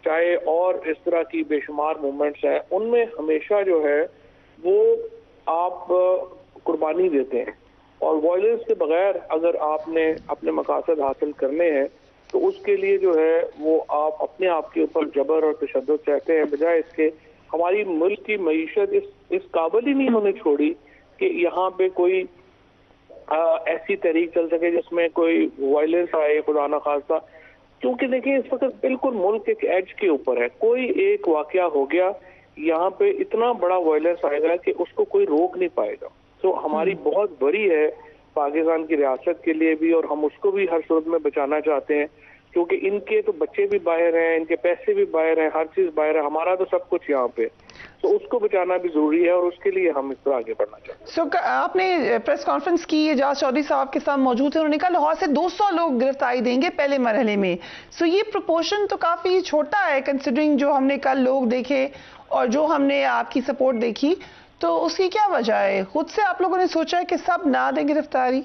चाहे और इस तरह की बेशुमार मूवमेंट्स हैं, उनमें हमेशा जो है वो आप कुर्बानी देते हैं, और वायलेंस के बगैर अगर आपने अपने मकासद हासिल करने हैं तो उसके लिए जो है वो आप अपने आप के ऊपर जबर और तशद्दुद चाहते हैं, बजाय इसके हमारी मुल्क की मईशत इस काबिल ही नहीं होने छोड़ी कि यहाँ पे कोई ऐसी तहरीक चल सके जिसमें कोई वायलेंस आए, खुदा ना खास्ता। क्योंकि देखिए इस वक्त बिल्कुल मुल्क एक एज के ऊपर है, कोई एक वाकया हो गया यहाँ पे इतना बड़ा वायलेंस आएगा कि उसको कोई रोक नहीं पाएगा। तो हमारी बहुत बड़ी है पाकिस्तान की रियासत के लिए भी, और हम उसको भी हर सूरत में बचाना चाहते हैं। क्योंकि इनके तो बच्चे भी बाहर हैं, इनके पैसे भी बाहर हैं, हर चीज बाहर है, हमारा तो सब कुछ यहाँ पे, तो उसको बचाना भी जरूरी है और उसके लिए हम इस तरह आगे बढ़ना चाहते हैं। आपने प्रेस कॉन्फ्रेंस की, एजाज चौधरी साहब के साथ मौजूद थे, उन्होंने कहा लाहौर से 200 लोग गिरफ्तारी देंगे पहले मरहले में। सो ये प्रोपोर्शन तो काफी छोटा है कंसिडरिंग जो हमने कल लोग देखे और जो हमने आपकी सपोर्ट देखी, तो उसकी क्या वजह है? खुद से आप लोगों ने सोचा है कि सब ना दें गिरफ्तारी?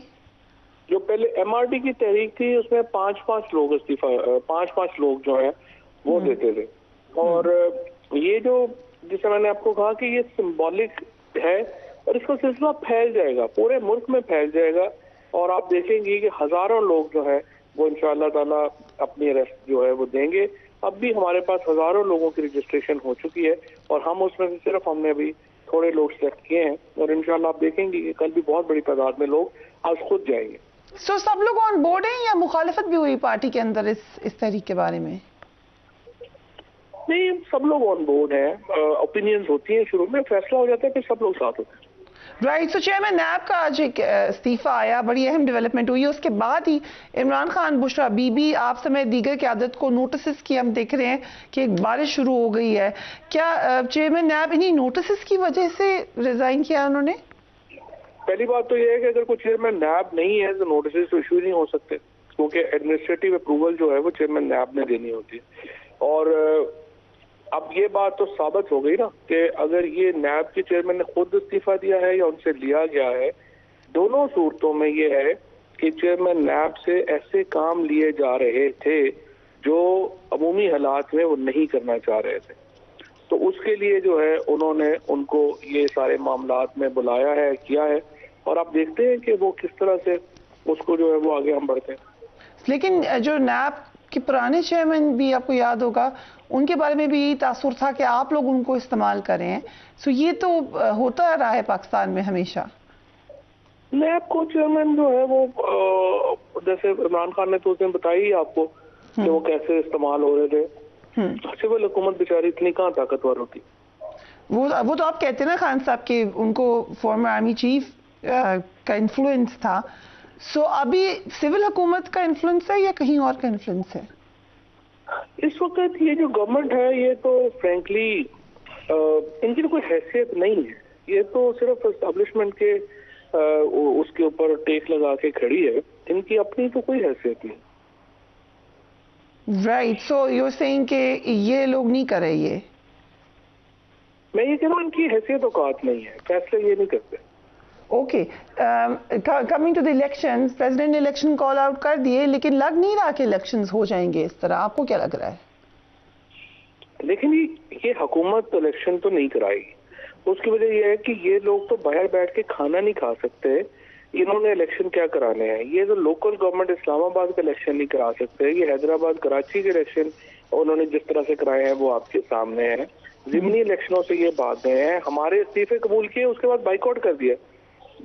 जो पहले MRD की तहरीक थी उसमें 5-5 लोग इस्तीफा, 5-5 लोग जो है वो देते थे, और ये जो जिसे मैंने आपको कहा कि ये सिंबॉलिक है और इसका सिलसिला फैल जाएगा, पूरे मुल्क में फैल जाएगा, और आप देखेंगे कि हजारों लोग जो है वो इंशाअल्लाह ताला अपनी अरेस्ट जो है वो देंगे। अब भी हमारे पास हजारों लोगों की रजिस्ट्रेशन हो चुकी है और हम उसमें से सिर्फ हमने अभी थोड़े लोग सेलेक्ट किए हैं, और इंशाअल्लाह आप देखेंगे कि कल भी बहुत बड़ी तादाद में लोग आज खुद जाएंगे। सब लोग ऑन बोर्ड हैं या मुखालिफत भी हुई पार्टी के अंदर इस तहरीक के बारे में? नहीं, सब लोग ऑन बोर्ड हैं, ओपिनियंस होती हैं, शुरू में फैसला हो जाता है, फिर सब लोग साथ होते हैं। राइट। सो चेयरमैन नैब का आज एक इस्तीफा आया, बड़ी अहम डेवलपमेंट हुई है। उसके बाद ही इमरान खान, बुशरा बीबी, आप समेत दीगर क़यादत को नोटिस की हम देख रहे हैं कि एक बारिश शुरू हो गई है। क्या चेयरमैन नैब इन्हीं नोटिस की वजह से रिजाइन किया उन्होंने? पहली बात तो यह है कि अगर कोई चेयरमैन नैब नहीं है तो नोटिस तो इशू नहीं हो सकते, क्योंकि एडमिनिस्ट्रेटिव अप्रूवल जो है वो चेयरमैन नैब ने देनी होती है। और अब ये बात तो साबित हो गई ना कि अगर ये नैब के चेयरमैन ने खुद इस्तीफा दिया है या उनसे लिया गया है, दोनों सूरतों में ये है कि चेयरमैन नैब से ऐसे काम लिए जा रहे थे जो अमूमी हालात में वो नहीं करना चाह रहे थे, तो उसके लिए जो है उन्होंने उनको ये सारे मामलात में बुलाया है, किया है, और आप देखते हैं कि वो किस तरह से उसको जो है वो आगे हम बढ़ते हैं। लेकिन जो नैब के पुराने चेयरमैन भी आपको याद होगा, उनके बारे में भी यही तासुर था कि आप लोग उनको इस्तेमाल करें। सो ये तो होता रहा है पाकिस्तान में हमेशा। नैब को चेयरमैन जो है वो जैसे इमरान खान ने तो उस दिन बताई ही आपको कि वो कैसे इस्तेमाल हो रहे थे। सिविल हुकूमत बेचारी इतनी कहाँ ताकतवर होती। वो तो आप कहते हैं ना खान साहब के उनको फॉर्मर आर्मी चीफ का इन्फ्लुएंस था। सो अभी सिविल हुकूमत का इन्फ्लुएंस है या कहीं और का इन्फ्लुएंस है? इस वक्त ये जो गवर्नमेंट है ये तो फ्रेंकली इनकी तो कोई हैसियत नहीं है, ये तो सिर्फ एस्टेब्लिशमेंट के उसके ऊपर टेक लगा के खड़ी है, इनकी अपनी तो कोई हैसियत नहीं। Right. So you are saying कि ये लोग नहीं कर रहे ये? मैं ये कह रहा हूँ इनकी हैसियत औकात नहीं है, फैसले ये नहीं करते। Okay, coming to the elections, president ने इलेक्शन कॉल आउट कर दिए, लेकिन लग नहीं रहा कि इलेक्शंस हो जाएंगे इस तरह। आपको क्या लग रहा है? लेकिन ये हुकूमत इलेक्शन तो नहीं कराएगी, उसकी वजह यह है कि ये लोग तो बाहर बैठ के खाना नहीं खा सकते, इन्होंने इलेक्शन क्या कराने हैं। ये जो लोकल गवर्नमेंट इस्लामाबाद का इलेक्शन नहीं करा सकते, ये हैदराबाद कराची के इलेक्शन उन्होंने जिस तरह से कराए हैं वो आपके सामने है। जिमनी इलेक्शनों से ये बात गए हैं, हमारे इस्तीफे कबूल किए, उसके बाद बाइकआउट कर दिया।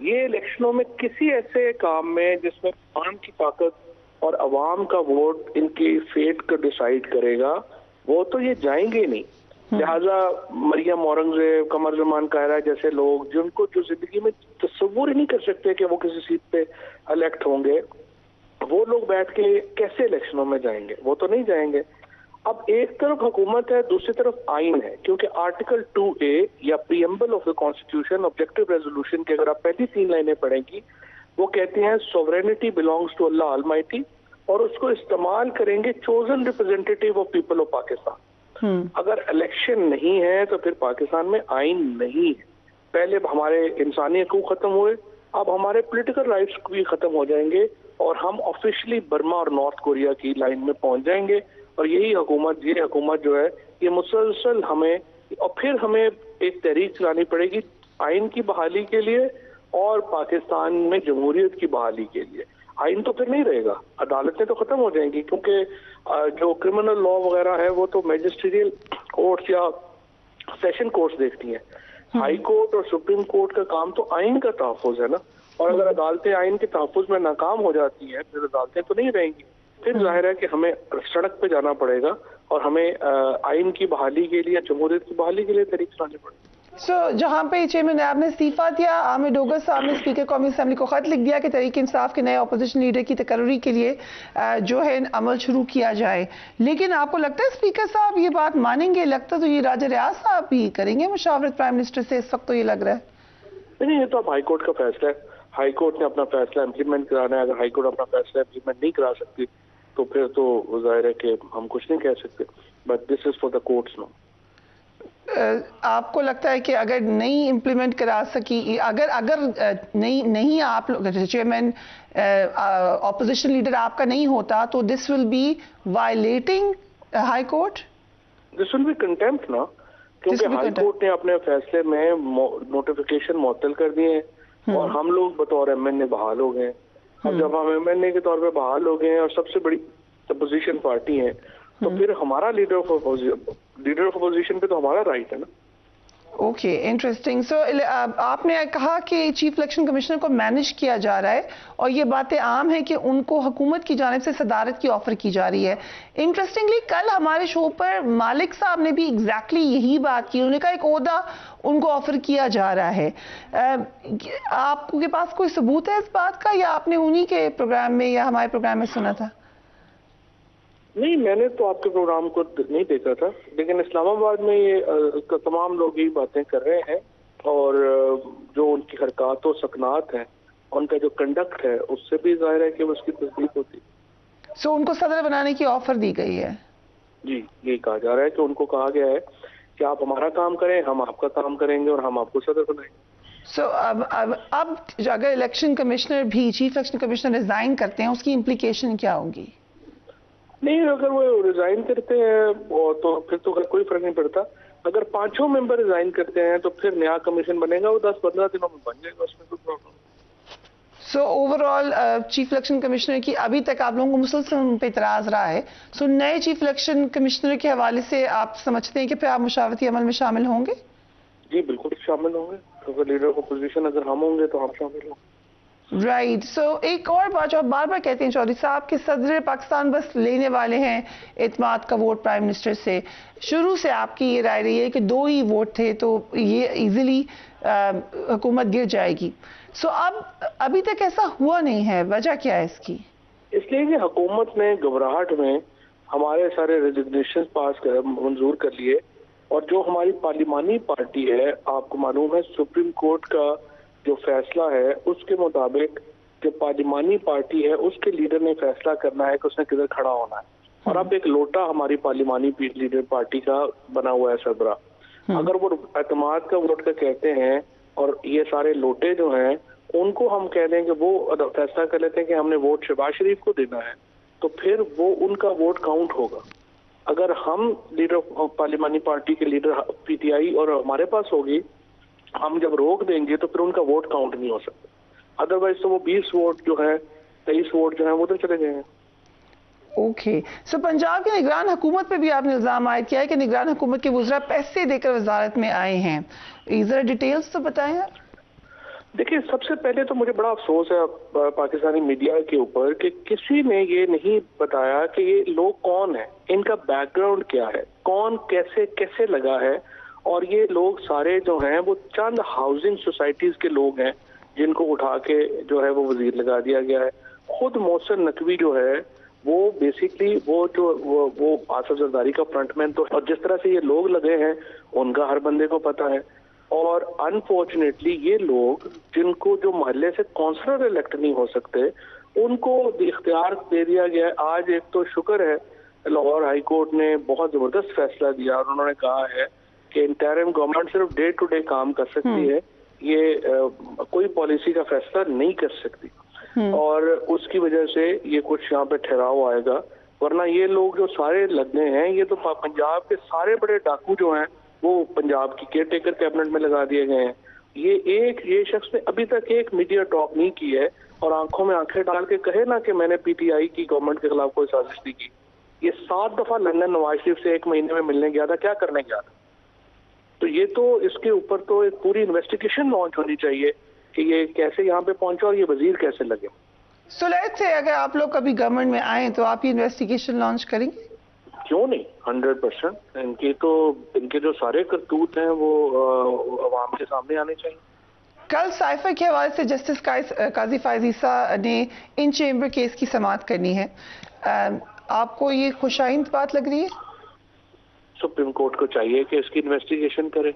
ये इलेक्शनों में किसी ऐसे काम में जिसमें आम की ताकत और अवाम का वोट इनकी फेट को डिसाइड करेगा, वो तो ये जाएंगे नहीं। लिहाजा मरियम औरंगजेब, कमर जमान कायरा जैसे लोग जिनको जो जिंदगी में तस्वुर ही नहीं कर सकते कि वो किसी सीट पे इलेक्ट होंगे, वो लोग बैठ के कैसे इलेक्शनों में जाएंगे? वो तो नहीं जाएंगे। अब एक तरफ हुकूमत है, दूसरी तरफ आइन है, क्योंकि आर्टिकल 2A या preamble of the constitution objective resolution की अगर आप पहली 3 लाइनें पढ़ेंगी, वो कहती हैं sovereignty belongs to Allah almighty, और उसको इस्तेमाल करेंगे chosen representative of people of Pakistan. अगर इलेक्शन नहीं है तो फिर पाकिस्तान में आइन नहीं है। पहले हमारे इंसानी हकूक खत्म हुए, अब हमारे पॉलिटिकल राइट्स भी खत्म हो जाएंगे और हम ऑफिशियली बर्मा और नॉर्थ कोरिया की लाइन में पहुंच जाएंगे। और ये हुकूमत जो है ये मुसलसल हमें, और फिर हमें एक तहरीक चलानी पड़ेगी आइन की बहाली के लिए और पाकिस्तान में जमहूरियत की बहाली के लिए। आइन तो फिर नहीं रहेगा, अदालतें तो खत्म हो जाएंगी, क्योंकि जो क्रिमिनल लॉ वगैरह है वो तो मैजिस्ट्रियल कोर्ट्स या सेशन कोर्ट्स देखती हैं। हाई कोर्ट और सुप्रीम कोर्ट का काम तो आइन का तहफ़्फ़ुज़ है ना, और अगर अदालतें आइन के तहफ़्फ़ुज़ में नाकाम हो जाती हैं फिर अदालतें तो नहीं रहेंगी। फिर जाहिर है कि हमें सड़क पे जाना पड़ेगा और हमें आइन की बहाली के लिए, जमहूरियत की बहाली के लिए तहरीक चलानी पड़ेगी। सो जहां पे चेयरमैन नैब ने इस्तीफा दिया, आमिर डोगर साहब ने स्पीकर कौमी असेंबली को खत लिख दिया कि तहरीक इंसाफ के नए अपोजिशन लीडर की तकर्री के लिए जो है अमल शुरू किया जाए। लेकिन आपको लगता है स्पीकर साहब ये बात मानेंगे? लगता तो ये राजा रियाज साहब भी करेंगे मुशावरत प्राइम मिनिस्टर से, इस वक्त तो ये लग रहा है। नहीं, ये तो अब हाई कोर्ट का फैसला है। हाई कोर्ट ने अपना फैसला इम्प्लीमेंट कराना है। अगर हाई कोर्ट अपना फैसला इम्प्लीमेंट नहीं करा सकती तो फिर तो जाहिर है कि हम कुछ नहीं कह सकते, but this is for the courts no. आपको लगता है कि अगर नहीं इम्प्लीमेंट करा सकी, अगर नहीं आप लोग चेयरमैन ऑपोजिशन लीडर आपका नहीं होता तो this will be violating high court? This will be contempt ना, क्योंकि हाई कोर्ट ने अपने फैसले में नोटिफिकेशन मुअत्तल कर दिए हैं और हम लोग बतौर एमएनए बहाल हो गए। अब जब हम एमएनए के तौर पे बहाल हो गए हैं और सबसे बड़ी अपोजिशन पार्टी है तो फिर हमारा लीडर ऑफ अपोजिशन पे तो हमारा राइट है ना। Okay, interesting. सो आपने कहा कि चीफ इलेक्शन कमिश्नर को मैनेज किया जा रहा है और ये बातें आम है कि उनको हुकूमत की जानिब से सदारत की ऑफर की जा रही है। इंटरेस्टिंगली कल हमारे शो पर मालिक साहब ने भी एग्जैक्टली यही बात की। उन्होंने कहा एक ओहदा उनको ऑफर किया जा रहा है। आपके पास कोई सबूत है इस बात का या आपने उन्हीं के प्रोग्राम में या हमारे प्रोग्राम में सुना था? नहीं, मैंने तो आपके प्रोग्राम को नहीं देखा था, लेकिन इस्लामाबाद में ये तमाम लोग यही बातें कर रहे हैं और जो उनकी हरकत और सकनात है, उनका जो कंडक्ट है, उससे भी जाहिर है कि उसकी तस्दीक होती। सो उनको सदर बनाने की ऑफर दी गई है? जी, ये कहा जा रहा है कि उनको कहा गया है कि आप हमारा काम करें, हम आपका काम करेंगे और हम आपको सदर बनाएंगे। सो अब अगर इलेक्शन कमिश्नर भी, चीफ इलेक्शन कमिश्नर रिजाइन करते हैं, उसकी इम्प्लीकेशन क्या होंगी? नहीं, अगर वो रिजाइन करते हैं तो फिर तो कोई फर्क नहीं पड़ता। अगर 5 मेंबर रिजाइन करते हैं तो फिर नया कमीशन बनेगा, वो 10-15 दिनों में बन जाएगा, उसमें कोई problem. So overall chief election commissioner की अभी तक आप लोगों को मुसलसल उन पे इतराज रहा है। सो नए चीफ इलेक्शन कमिश्नर के हवाले से आप समझते हैं कि फिर आप मुशावरती अमल में शामिल होंगे? जी बिल्कुल शामिल होंगे। अगर लीडर ऑफ अपोजिशन अगर हम होंगे तो हम शामिल होंगे। राइट। सो एक और बात जो आप बार बार कहते हैं चौधरी साहब कि सदर पाकिस्तान बस लेने वाले हैं एतमाद का वोट प्राइम मिनिस्टर से। शुरू से आपकी ये राय रही है कि 2 ही वोट थे तो ये इजीली हुकूमत गिर जाएगी। सो अब अभी तक ऐसा हुआ नहीं है, वजह क्या है इसकी? इसलिए कि हुकूमत ने घबराहट में हमारे सारे रेजिग्नेशन पास कर मंजूर कर लिए और जो हमारी पार्लिमानी पार्टी है, आपको मालूम है सुप्रीम कोर्ट का जो फैसला है उसके मुताबिक जो पार्लिमानी पार्टी है उसके लीडर ने फैसला करना है कि उसने किधर खड़ा होना है। और अब एक लोटा हमारी पार्लिमानी लीडर पार्टी का बना हुआ है सरबरा। अगर वो एतमाद का वोट का कहते हैं और ये सारे लोटे जो हैं उनको हम कह दें कि वो फैसला कर लेते हैं कि हमने वोट शहबाज शरीफ को देना है, तो फिर वो उनका वोट काउंट होगा। अगर हम लीडर पार्लिमानी पार्टी के लीडर पीटीआई और हमारे पास होगी, हम जब रोक देंगे तो फिर उनका वोट काउंट नहीं हो सकता। अदरवाइज तो वो 20 वोट जो है, 23 वोट जो है वो तो चले गए हैं। ओके। सो पंजाब की निगरान हुकूमत पे भी आपने इल्जाम आयद किया है कि निगरान हुकूमत के वज़रा पैसे देकर वजारत में आए हैं। जरा डिटेल्स तो बताएं आप। देखिए, सबसे पहले तो मुझे बड़ा अफसोस है पाकिस्तानी मीडिया के ऊपर कि किसी ने ये नहीं बताया कि ये लोग कौन है, इनका बैकग्राउंड क्या है, कौन कैसे कैसे लगा है। और ये लोग सारे जो हैं वो चंद हाउसिंग सोसाइटीज के लोग हैं जिनको उठा के जो है वो वजीर लगा दिया गया है। खुद मोहसिन नकवी जो है वो बेसिकली वो आसफ जरदारी का फ्रंटमैन तो है, और जिस तरह से ये लोग लगे हैं उनका हर बंदे को पता है। और अनफॉर्चुनेटली ये लोग जिनको जो मोहल्ले से काउंसलर इलेक्ट नहीं हो सकते उनको इख्तियार दे दिया गया है। आज एक तो शुक्र है लाहौर हाई कोर्ट ने बहुत जबरदस्त फैसला दिया और उन्होंने कहा है कि इंटरिम गवर्नमेंट सिर्फ डे टू डे काम कर सकती है, ये कोई पॉलिसी का फैसला नहीं कर सकती। और उसकी वजह से ये कुछ यहाँ पे ठहराव आएगा, वरना ये लोग जो सारे लगने हैं ये तो पंजाब के सारे बड़े डाकू जो हैं वो पंजाब की केयर टेकर कैबिनेट में लगा दिए गए हैं। ये शख्स ने अभी तक एक मीडिया टॉक नहीं की है और आंखों में आंखें डाल के कहे ना कि मैंने पीटीआई की गवर्नमेंट के खिलाफ कोई साजिश नहीं की। ये 7 दफा लंदन नवाज शरीफ से 1 महीने में मिलने गया था, क्या करने गया था? तो ये तो इसके ऊपर तो एक पूरी इन्वेस्टिगेशन लॉन्च होनी चाहिए कि ये कैसे यहाँ पे पहुंचा और ये वजीर कैसे लगे। सो लेट्स से अगर आप लोग कभी गवर्नमेंट में आए तो आप ये इन्वेस्टिगेशन लॉन्च करेंगे? क्यों नहीं, 100%। इनके जो सारे करतूत हैं वो अवाम के सामने आने चाहिए। कल साइफर के हवाले से जस्टिस काजी फायज ईसा ने इन चेंबर केस की समाअत करनी है, आपको ये खुशाइंद बात लग रही है? सुप्रीम कोर्ट को चाहिए कि इसकी इन्वेस्टिगेशन करे,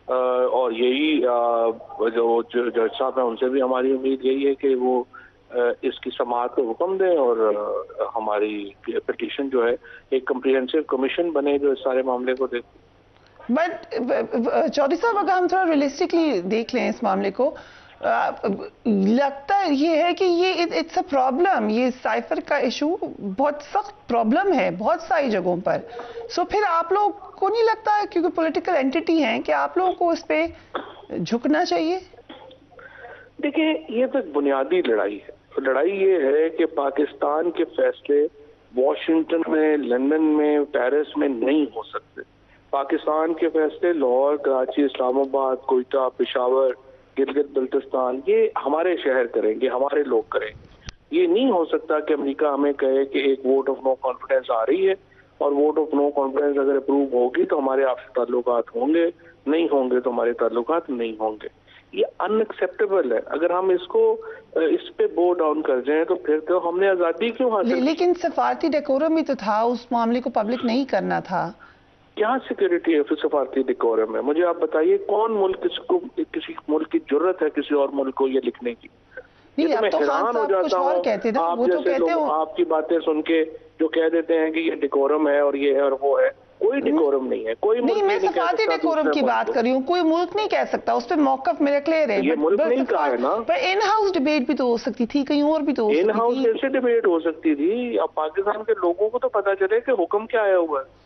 और यही जो जज साहब हैं उनसे भी हमारी उम्मीद यही है कि वो इसकी समाअत को हुक्म दें और हमारी पिटीशन जो है एक कम्प्रिहेंसिव कमीशन बने जो इस सारे मामले को देखे। बट चौधरी साहब, अगर हम थोड़ा रियलिस्टिकली देख लें इस मामले को, लगता ये है कि ये इट्स अ प्रॉब्लम, ये साइफर का इशू बहुत सख्त प्रॉब्लम है बहुत सारी जगहों पर। सो फिर आप लोग को नहीं लगता है, क्योंकि पॉलिटिकल एंटिटी हैं, कि आप लोगों को इस पे झुकना चाहिए? देखिए, ये तो एक बुनियादी लड़ाई है। लड़ाई ये है कि पाकिस्तान के फैसले वॉशिंगटन में, लंदन में, पेरिस में नहीं हो सकते। पाकिस्तान के फैसले लाहौर, कराची, इस्लामाबाद, कोयटा, पेशावर, गिलगित बल्तिस्तान, ये हमारे शहर करेंगे, हमारे लोग करेंगे। ये नहीं हो सकता कि अमेरिका हमें कहे कि एक वोट ऑफ नो कॉन्फिडेंस आ रही है और वोट ऑफ नो कॉन्फिडेंस अगर अप्रूव होगी तो हमारे आपसे ताल्लुकात होंगे, नहीं होंगे तो हमारे ताल्लुकात नहीं होंगे। ये अनएक्सेप्टेबल है। अगर हम इस पे बो डाउन कर जाएं तो फिर तो हमने आज़ादी क्यों हासिल? लेकिन सफारती डेकोरम ही तो था, उस मामले को पब्लिक नहीं करना था। क्या सिक्योरिटी है फिर सफारती डेकोरम है? मुझे आप बताइए, कौन मुल्क किसी मुल्क की जरूरत है किसी और मुल्क को ये लिखने की? नहीं, ये तो मैं हैरान हो जाता हूँ। आप जैसे लोग आपकी बातें सुन के जो कह देते हैं कि ये डेकोरम है और ये है और वो है, कोई डेकोरम नहीं है। कोई नहीं, मैं सफारती डेकोरम की बात कर रही हूँ। कोई मुल्क नहीं कह सकता, उस पर मौकफ मेरा क्लियर है। ये मुल्क नहीं कहा है ना। पर इन हाउस डिबेट भी तो हो सकती थी, कहीं और भी तो हो सकती थी। इन हाउस कैसे डिबेट हो सकती थी? अब पाकिस्तान के लोगों को तो पता चले कि हुक्म क्या आया हुआ है।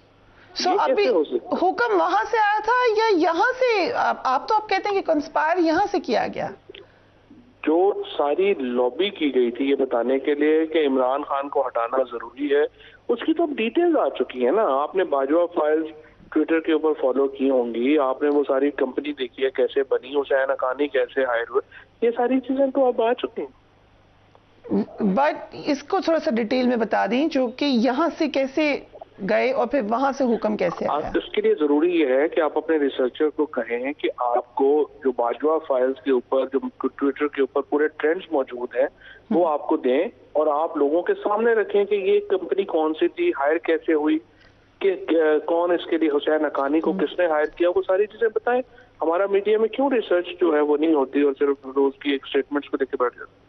अभी हुक्म वहां से आया था या यहाँ से? आप कहते हैं कि कंस्पायर यहाँ से किया गया? जो सारी लॉबी की गई थी ये बताने के लिए कि इमरान खान को हटाना जरूरी है, उसकी तो डिटेल्स आ चुकी है ना। आपने बाजवा फाइल्स ट्विटर के ऊपर फॉलो की होंगी, आपने वो सारी कंपनी देखी है कैसे बनी, हुसैन हक्कानी कैसे हायर हुए, ये सारी चीजें तो अब आ चुकी हैं। बट इसको थोड़ा सा डिटेल में बता दें, जो कि यहाँ से कैसे गए और फिर वहां से हुक्म कैसे आया? इसके लिए जरूरी ये है कि आप अपने रिसर्चर को कहें कि आपको जो बाजवा फाइल्स के ऊपर, जो ट्विटर के ऊपर पूरे ट्रेंड्स मौजूद हैं, वो आपको दें और आप लोगों के सामने रखें कि ये कंपनी कौन सी थी, हायर कैसे हुई, कि कौन इसके लिए हुसैन हक्कानी को किसने हायर किया, वो सारी चीजें बताएं। हमारा मीडिया में क्यों रिसर्च जो है वो नहीं होती और सिर्फ रोज की एक स्टेटमेंट्स को लेकर बैठ जाते?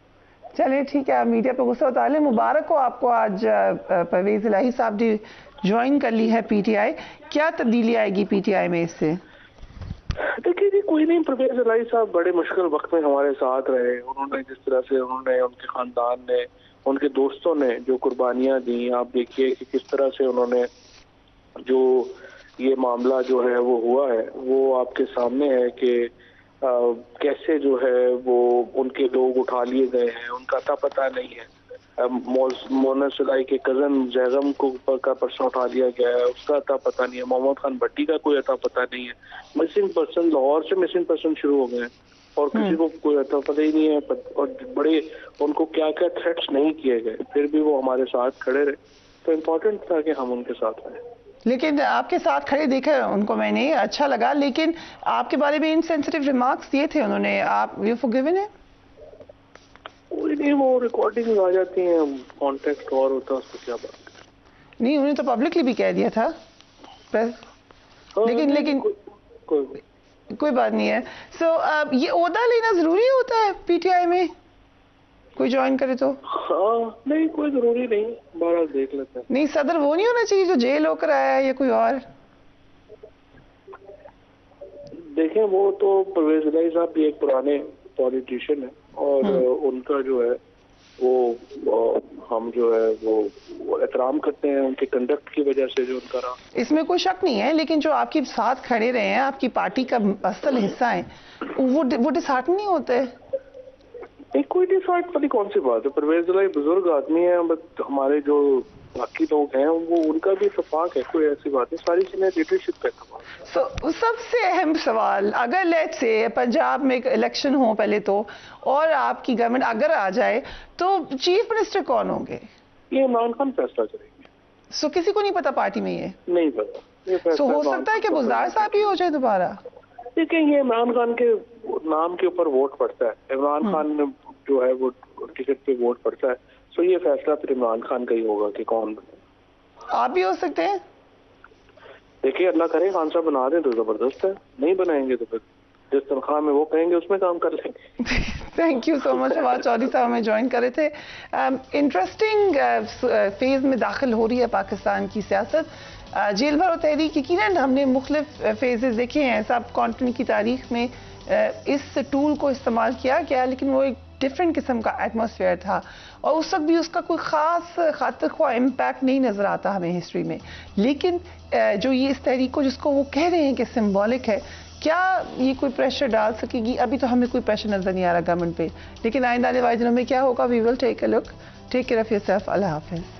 चलिए ठीक है, मीडिया पे गुस्सा होता है। मुबारक हो आपको, आज परवेज इलाही साहब ने ज्वाइन कर ली है पीटीआई। क्या तब्दीली आएगी पीटीआई में इससे? देखिए जी, कोई नहीं। परवेज इलाही साहब बड़े मुश्किल वक्त में हमारे साथ रहे। उन्होंने जिस तरह से उनके खानदान ने, उनके दोस्तों ने जो कुर्बानियां दी, आप देखिए कि किस तरह से उन्होंने, जो ये मामला जो है वो हुआ है वो आपके सामने है कि कैसे जो है वो उनके लोग उठा लिए गए हैं, उनका अता पता नहीं है। मोना सुलाई के कजन जैगम को का पर्सन उठा लिया गया है, उसका अता पता नहीं है। मोहम्मद खान भट्टी का कोई अता पता नहीं है। मिसिंग पर्सन, लाहौर से मिसिंग पर्सन शुरू हो गए हैं और किसी को कोई अता पता ही नहीं है। और बड़े उनको क्या क्या थ्रेट्स नहीं किए गए, फिर भी वो हमारे साथ खड़े रहे। तो इम्पोर्टेंट था कि हम उनके साथ रहे। लेकिन आपके साथ खड़े देखा उनको मैंने, अच्छा लगा। लेकिन आपके बारे में इनसेंसिटिव रिमार्क्स दिए थे उन्होंने, आप यू फॉरगिवन है? कोई नहीं, वो रिकॉर्डिंग आ जाती हैं, कॉन्टेक्स्ट और होता है, उसको क्या बात नहीं। उन्हें तो पब्लिकली भी कह दिया था लेकिन कोई बात नहीं है। ये ओहदा लेना जरूरी होता है पीटीआई में, कोई ज्वाइन करे तो? हाँ, नहीं कोई जरूरी नहीं, बारह देख लेते हैं। नहीं, सदर वो नहीं होना चाहिए जो जेल होकर आया है या कोई और? देखें, वो तो परवेज इलाही साहब भी एक पुराने पॉलिटिशियन है और उनका जो है वो हम जो है वो एहतराम करते हैं उनके कंडक्ट की वजह से जो उनका रहा। इसमें कोई शक नहीं है, लेकिन जो आपके साथ खड़े रहे हैं, आपकी पार्टी का असल हिस्सा है, वो डिसहार्टन नहीं होते? नहीं, कोई डिसहार्ट वाली कौन सी बात है? परवेज इलाही बुजुर्ग आदमी है, बट हमारे जो बाकी लोग हैं वो उनका भी इत्तेफाक है, कोई ऐसी बात नहीं। सारी चीजें लीडरशिप का इत्तेफाक। सबसे अहम सवाल, अगर लेट्स से पंजाब में एक इलेक्शन हो पहले तो, और आपकी गवर्नमेंट अगर आ जाए तो चीफ मिनिस्टर कौन होंगे? ये इमरान खान फैसला करेंगे। सो किसी को नहीं पता पार्टी में ये नहीं पता। ये सो फैसला हो सकता है कि बुज़दार साहब ही हो जाए दोबारा। देखिए ये इमरान खान के नाम के ऊपर वोट पड़ता है, इमरान खान जो है वो टिकट पे वोट पड़ता है, सो ये फैसला फिर इमरान खान का ही होगा कि कौन बने। आप भी हो सकते हैं। देखिए अल्लाह करे खान साहब बना दें तो जबरदस्त है, नहीं बनाएंगे तो फिर जिस तनख्वाह में वो कहेंगे उसमें काम कर लेंगे। Thank you so much. Fawad Chaudhry साहब हमें ज्वाइन करे थे। इंटरेस्टिंग फेज में दाखिल हो रही है पाकिस्तान की सियासत। जेल भरो तहरीक, यकीनन हमने मुख्तलिफ फेजेस देखे हैं, सब कॉन्टिनेंट की तारीख में इस टूल को इस्तेमाल किया गया, लेकिन वो एक डिफरेंट किस्म का एटमॉस्फेयर था और उस वक्त भी उसका कोई ख़ास खातिर ख्वाह इम्पैक्ट नहीं नज़र आता हमें हिस्ट्री में। लेकिन जो ये इस तहरीक को जिसको वो कह रहे हैं कि सिम्बॉलिक है, क्या ये कोई प्रेशर डाल सकेगी? अभी तो हमें कोई प्रेशर नज़र नहीं आ रहा गवर्नमेंट पे, लेकिन आइंदा आने वाले दिनों में क्या होगा? We will take a look. Take care of yourself. अल्लाह हाफिज़।